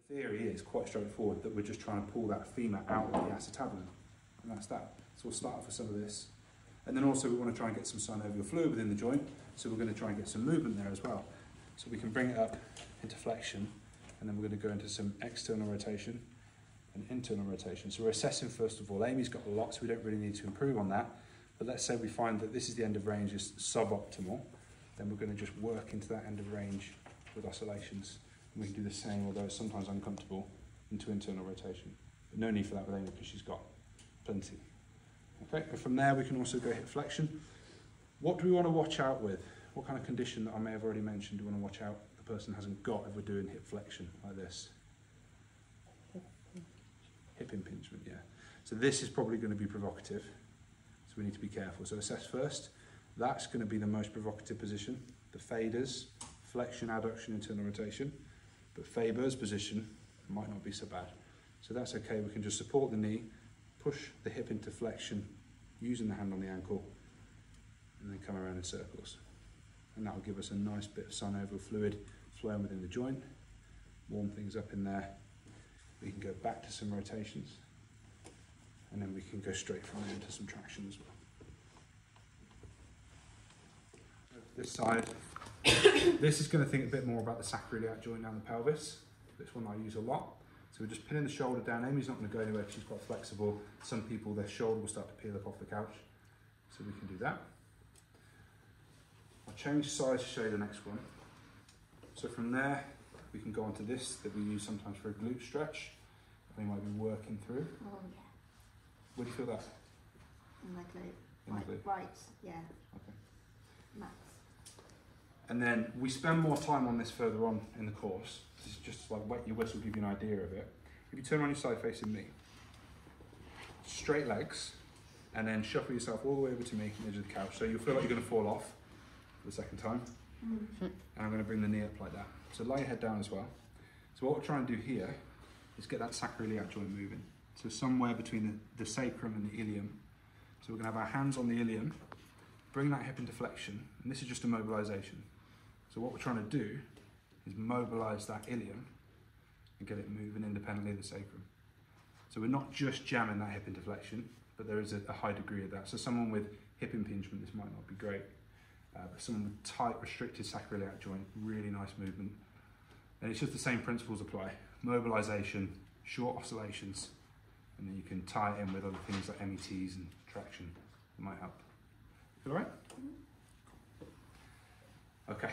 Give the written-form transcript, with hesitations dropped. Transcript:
The theory is quite straightforward, that we're just trying to pull that femur out of the acetabulum, and that's that. So we'll start off with some of this. And then also we want to try and get some synovial fluid within the joint, so we're going to try and get some movement there as well. So we can bring it up into flexion, and then we're going to go into some external rotation and internal rotation. So we're assessing first of all. Amy's got a lot, so we don't really need to improve on that. But let's say we find that this is the end of range is suboptimal, then we're going to just work into that end of range with oscillations. And we can do the same, although it's sometimes uncomfortable, into internal rotation. But no need for that with Amy because she's got plenty. Okay, and from there we can also go hip flexion. What do we want to watch out with? What kind of condition that I may have already mentioned do we want to watch out the person hasn't got if we're doing hip flexion like this? Hip impingement, yeah. So this is probably going to be provocative, so we need to be careful. So assess first. That's going to be the most provocative position. The faders, flexion, adduction, internal rotation. But Faber's position might not be so bad. So that's okay, we can just support the knee, push the hip into flexion, using the hand on the ankle, and then come around in circles. And that will give us a nice bit of synovial fluid flowing within the joint, warm things up in there. We can go back to some rotations, and then we can go straight from there into some traction as well. This side, this is going to think a bit more about the sacroiliac joint down the pelvis. This one I use a lot. So we're just pinning the shoulder down. Amy's not going to go anywhere because she's quite flexible. Some people, their shoulder will start to peel up off the couch. So we can do that. I'll change size to show you the next one. So from there, we can go on to this that we use sometimes for a glute stretch. They might be working through. Oh, yeah. Where do you feel that? In my glute. In the glute? Right, yeah. Okay. Max. And then we spend more time on this further on in the course. This is just like wet your whistle, give you an idea of it. If you turn on your side facing me, straight legs, and then shuffle yourself all the way over to me, edge of the couch. So you'll feel like you're going to fall off for the second time. And I'm going to bring the knee up like that. So lay your head down as well. So what we're trying to do here is get that sacroiliac joint moving. So somewhere between the sacrum and the ilium. So we're going to have our hands on the ilium, bring that hip into flexion, and this is just a mobilisation. So what we're trying to do is mobilise that ilium and get it moving independently of the sacrum. So we're not just jamming that hip into flexion, but there is a high degree of that. So someone with hip impingement, this might not be great, but someone with tight, restricted sacroiliac joint, really nice movement. And it's just the same principles apply. Mobilisation, short oscillations, and then you can tie it in with other things like METs and traction that might help. All right? Okay.